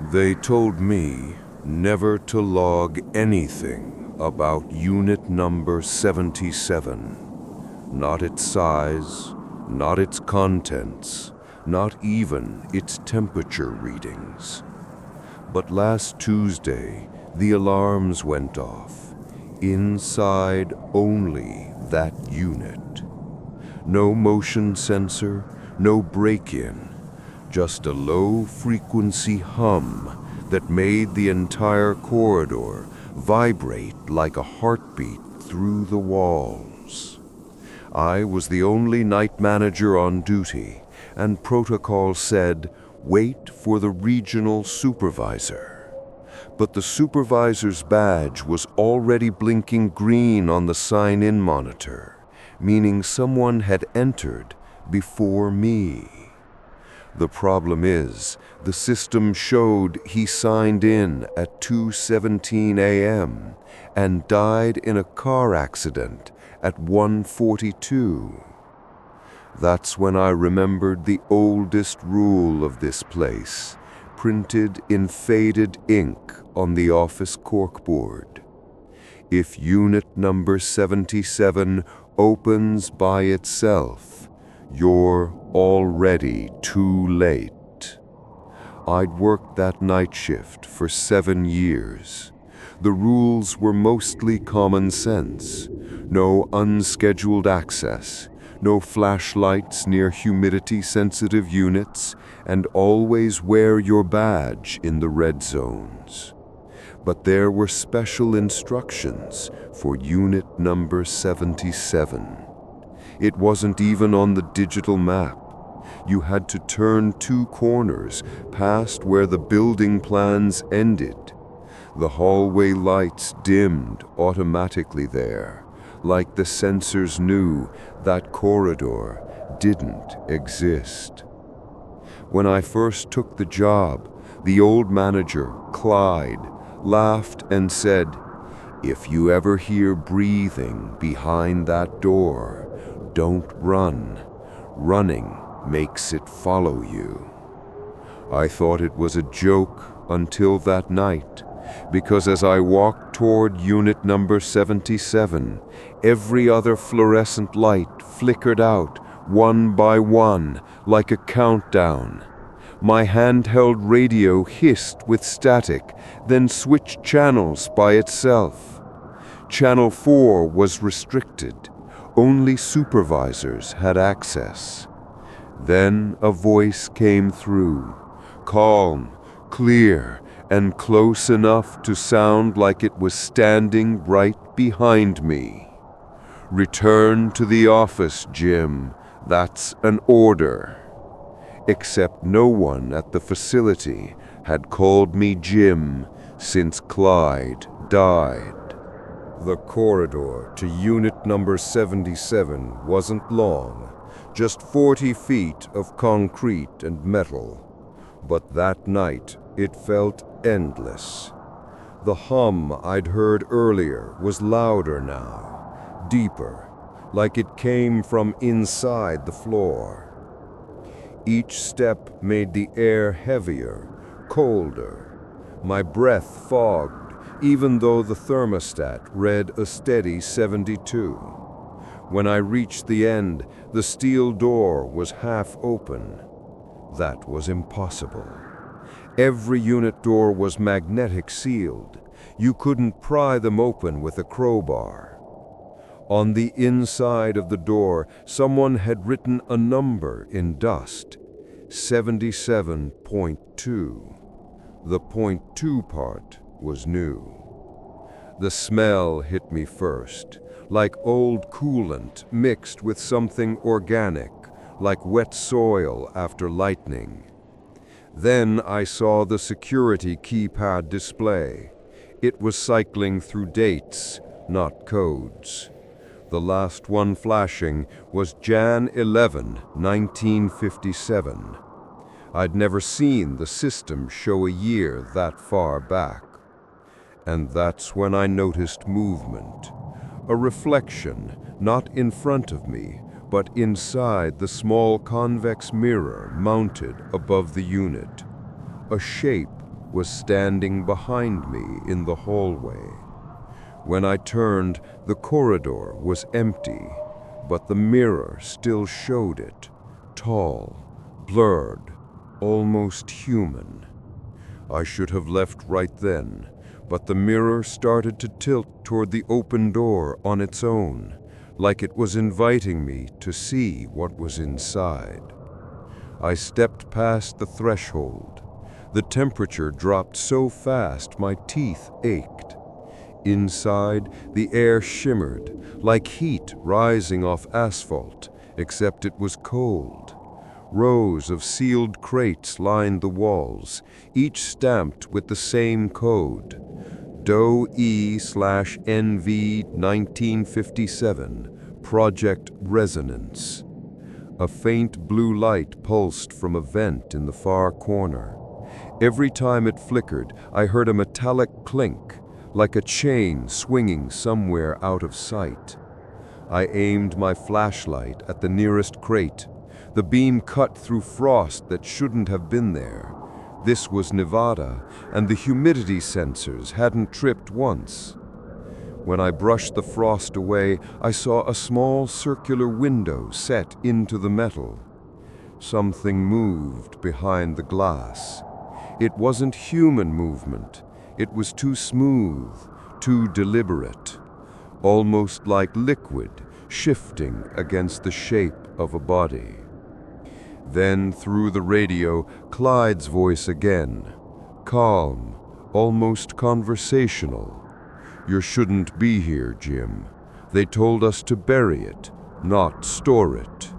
They told me never to log anything about unit number 77. Not its size, not its contents, not even its temperature readings. But last Tuesday, the alarms went off. Inside only that unit. No motion sensor, no break-in. Just a low-frequency hum that made the entire corridor vibrate like a heartbeat through the walls. I was the only night manager on duty, and protocol said, "Wait for the regional supervisor." But the supervisor's badge was already blinking green on the sign-in monitor, meaning someone had entered before me. The problem is, the system showed he signed in at 2:17 a.m. and died in a car accident at 1:42. That's when I remembered the oldest rule of this place, printed in faded ink on the office corkboard. If unit number 77 opens by itself, you're already too late. I'd worked that night shift for 7 years. The rules were mostly common sense. No unscheduled access, no flashlights near humidity-sensitive units, and always wear your badge in the red zones. But there were special instructions for unit number 77. It wasn't even on the digital map. You had to turn 2 corners past where the building plans ended. The hallway lights dimmed automatically there, like the sensors knew that corridor didn't exist. When I first took the job, the old manager, Clyde, laughed and said, "If you ever hear breathing behind that door, don't run. Running makes it follow you." I thought it was a joke until that night, because as I walked toward unit number 77, every other fluorescent light flickered out one by one like a countdown. My handheld radio hissed with static, then switched channels by itself. Channel 4 was restricted. Only supervisors had access. Then a voice came through, calm, clear, and close enough to sound like it was standing right behind me. "Return to the office, Jim. That's an order." Except no one at the facility had called me Jim since Clyde died. The corridor to unit number 77 wasn't long, just 40 feet of concrete and metal. But that night, it felt endless. The hum I'd heard earlier was louder now, deeper, like it came from inside the floor. Each step made the air heavier, colder. My breath fogged, even though the thermostat read a steady 72. When I reached the end, the steel door was half open. That was impossible. Every unit door was magnetic sealed. You couldn't pry them open with a crowbar. On the inside of the door, someone had written a number in dust, 77.2. The .2 part was new. The smell hit me first, like old coolant mixed with something organic, like wet soil after lightning. Then I saw the security keypad display. It was cycling through dates, not codes. The last one flashing was Jan 11, 1957. I'd never seen the system show a year that far back. And that's when I noticed movement. A reflection, not in front of me, but inside the small convex mirror mounted above the unit. A shape was standing behind me in the hallway. When I turned, the corridor was empty, but the mirror still showed it, tall, blurred, almost human. I should have left right then, but the mirror started to tilt toward the open door on its own, like it was inviting me to see what was inside. I stepped past the threshold. The temperature dropped so fast my teeth ached. Inside, the air shimmered, like heat rising off asphalt, except it was cold. Rows of sealed crates lined the walls, each stamped with the same code. DOE/NV 1957, Project Resonance. A faint blue light pulsed from a vent in the far corner. Every time it flickered, I heard a metallic clink, like a chain swinging somewhere out of sight. I aimed my flashlight at the nearest crate. The beam cut through frost that shouldn't have been there. This was Nevada, and the humidity sensors hadn't tripped once. When I brushed the frost away, I saw a small circular window set into the metal. Something moved behind the glass. It wasn't human movement. It was too smooth, too deliberate, almost like liquid shifting against the shape of a body. Then through the radio, Clyde's voice again, calm, almost conversational. "You shouldn't be here, Jim. They told us to bury it, not store it."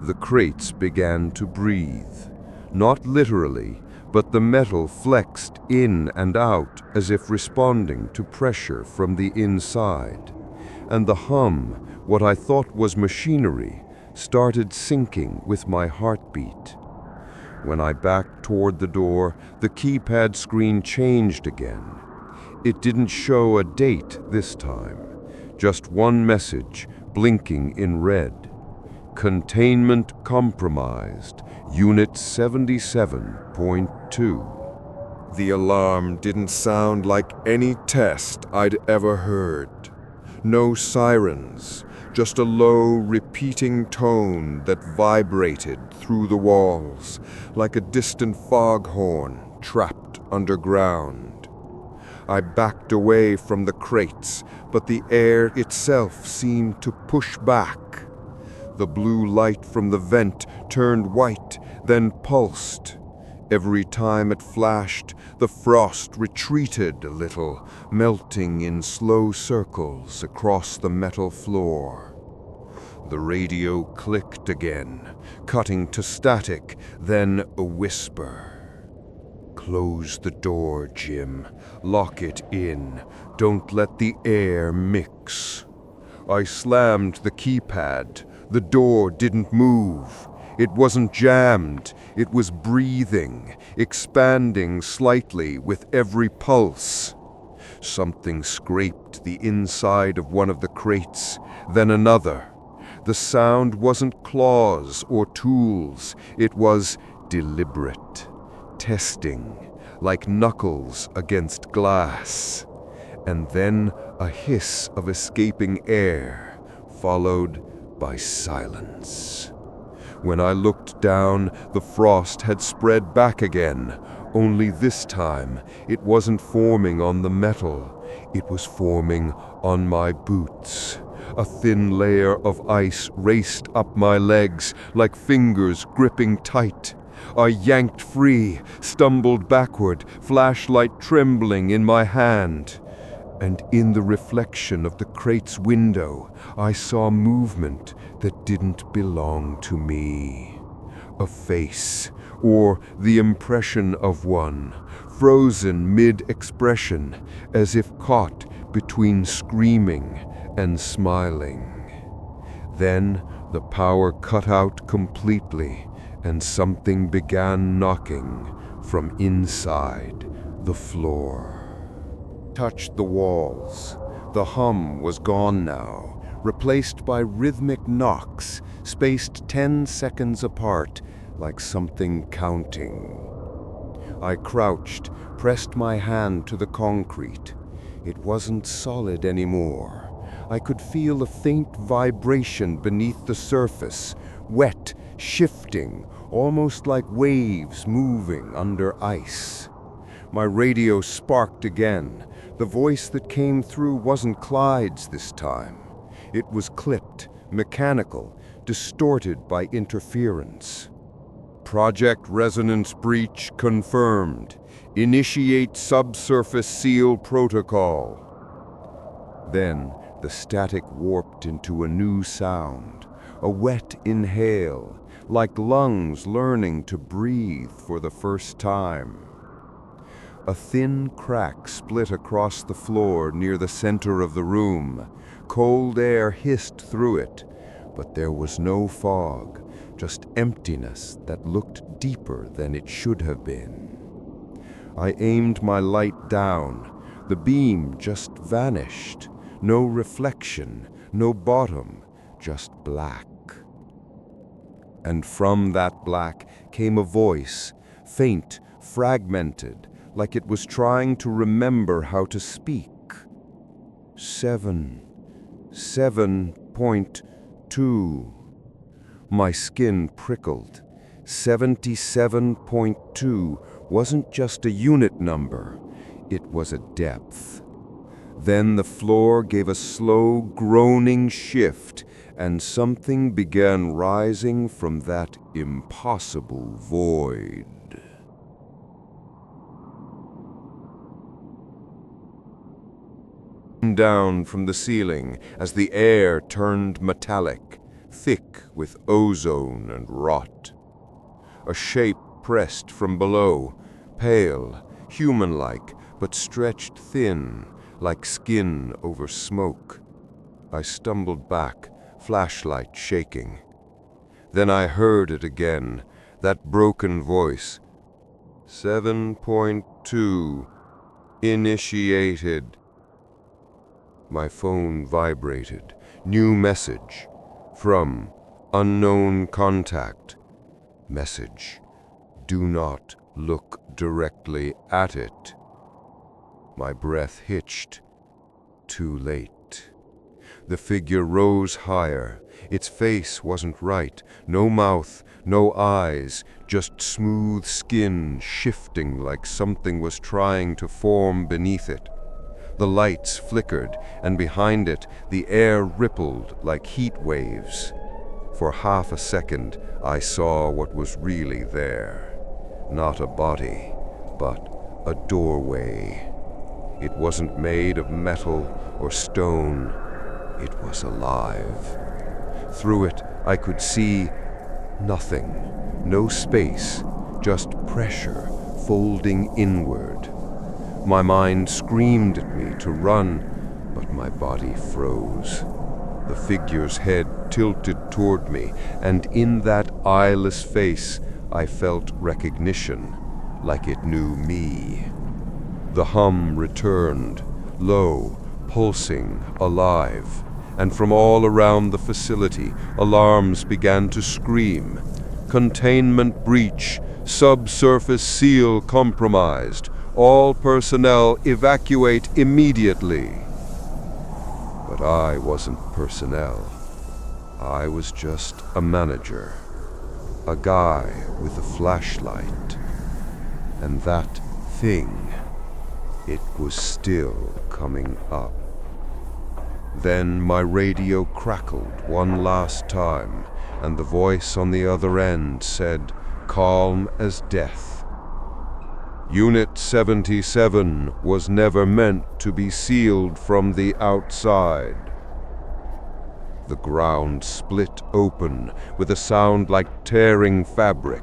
The crates began to breathe, not literally, but the metal flexed in and out as if responding to pressure from the inside. And the hum, what I thought was machinery, started syncing with my heartbeat. When I backed toward the door, the keypad screen changed again. It didn't show a date this time, just one message blinking in red. Containment compromised, Unit 77.2. The alarm didn't sound like any test I'd ever heard. No sirens, just a low, repeating tone that vibrated through the walls, like a distant foghorn trapped underground. I backed away from the crates, but the air itself seemed to push back. The blue light from the vent turned white, then pulsed. Every time it flashed, the frost retreated a little, melting in slow circles across the metal floor. The radio clicked again, cutting to static, then a whisper. "Close the door, Jim. Lock it in. Don't let the air mix." I slammed the keypad. The door didn't move. It wasn't jammed. It was breathing, expanding slightly with every pulse. Something scraped the inside of one of the crates, then another. The sound wasn't claws or tools. It was deliberate, testing, like knuckles against glass. And then a hiss of escaping air, followed by silence. When I looked down, the frost had spread back again, only this time it wasn't forming on the metal, it was forming on my boots. A thin layer of ice raced up my legs like fingers gripping tight. I yanked free, stumbled backward, flashlight trembling in my hand. And in the reflection of the crate's window, I saw movement that didn't belong to me. A face, or the impression of one, frozen mid-expression, as if caught between screaming and smiling. Then the power cut out completely, and something began knocking from inside the floor. Touched the walls. The hum was gone now, replaced by rhythmic knocks, spaced 10 seconds apart, like something counting. I crouched, pressed my hand to the concrete. It wasn't solid anymore. I could feel a faint vibration beneath the surface, wet, shifting, almost like waves moving under ice. My radio sparked again. The voice that came through wasn't Clyde's this time. It was clipped, mechanical, distorted by interference. Project resonance breach confirmed. Initiate subsurface seal protocol. Then the static warped into a new sound, a wet inhale, like lungs learning to breathe for the first time. A thin crack split across the floor near the center of the room. Cold air hissed through it, but there was no fog, just emptiness that looked deeper than it should have been. I aimed my light down. The beam just vanished. No reflection, no bottom, just black. And from that black came a voice, faint, fragmented, like it was trying to remember how to speak. 7.2. My skin prickled. 77.2 wasn't just a unit number, it was a depth. Then the floor gave a slow, groaning shift, and something began rising from that impossible void. Down from the ceiling as the air turned metallic, thick with ozone and rot. A shape pressed from below, pale, human-like, but stretched thin, like skin over smoke. I stumbled back, flashlight shaking. Then I heard it again, that broken voice. 7.2. Initiated. My phone vibrated. New message. From unknown contact. Message. Do not look directly at it. My breath hitched. Too late. The figure rose higher. Its face wasn't right. No mouth, no eyes, just smooth skin shifting like something was trying to form beneath it. The lights flickered, and behind it, the air rippled like heat waves. For half a second, I saw what was really there. Not a body, but a doorway. It wasn't made of metal or stone. It was alive. Through it, I could see nothing, no space, just pressure folding inward. My mind screamed at me to run, but my body froze. The figure's head tilted toward me, and in that eyeless face, I felt recognition, like it knew me. The hum returned, low, pulsing, alive, and from all around the facility, alarms began to scream. Containment breach, subsurface seal compromised. All personnel evacuate immediately. But I wasn't personnel. I was just a manager, a guy with a flashlight. And that thing, it was still coming up. Then my radio crackled one last time, and the voice on the other end said, calm as death, Unit 77 was never meant to be sealed from the outside. The ground split open with a sound like tearing fabric.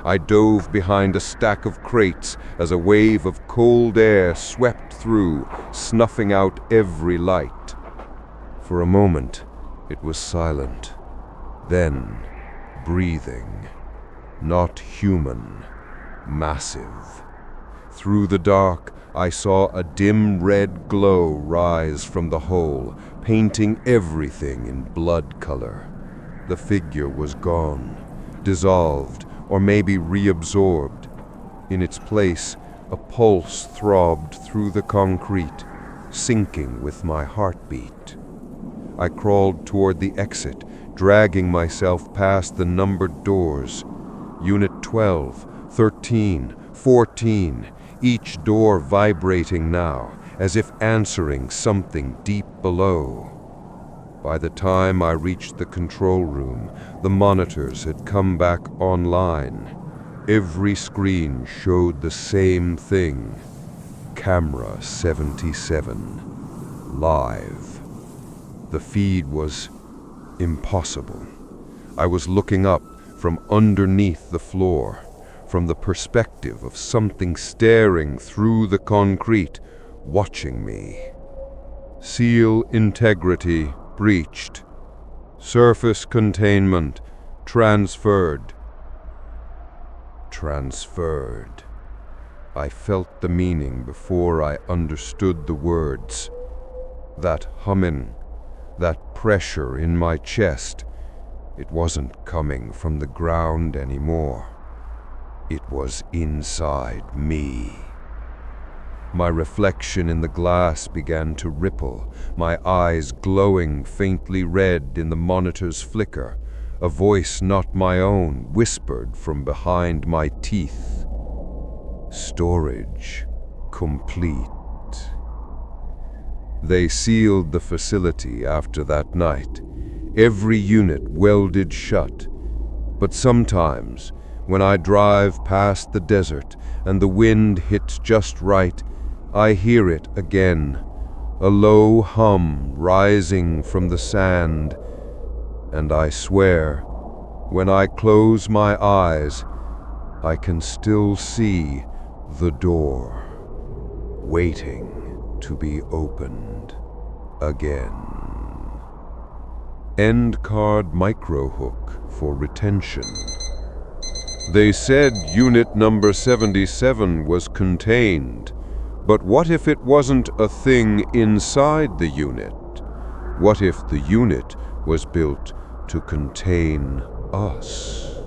I dove behind a stack of crates as a wave of cold air swept through, snuffing out every light. For a moment, it was silent. Then, breathing. Not human. Massive. Through the dark, I saw a dim red glow rise from the hole, painting everything in blood color. The figure was gone, dissolved, or maybe reabsorbed. In its place, a pulse throbbed through the concrete, syncing with my heartbeat. I crawled toward the exit, dragging myself past the numbered doors. Unit 12, 13, 14, each door vibrating now, as if answering something deep below. By the time I reached the control room, the monitors had come back online. Every screen showed the same thing. Camera 77. Live. The feed was impossible. I was looking up from underneath the floor, from the perspective of something staring through the concrete, watching me. Seal integrity breached. Surface containment transferred. Transferred. I felt the meaning before I understood the words. That humming, that pressure in my chest, it wasn't coming from the ground anymore. It was inside me. My reflection in the glass began to ripple, my eyes glowing faintly red in the monitor's flicker. A voice not my own whispered from behind my teeth. Storage complete. They sealed the facility after that night, every unit welded shut. But sometimes, when I drive past the desert and the wind hits just right, I hear it again, a low hum rising from the sand, and I swear, when I close my eyes, I can still see the door, waiting to be opened again. End card microhook for retention. They said unit number 77 was contained, but what if it wasn't a thing inside the unit? What if the unit was built to contain us?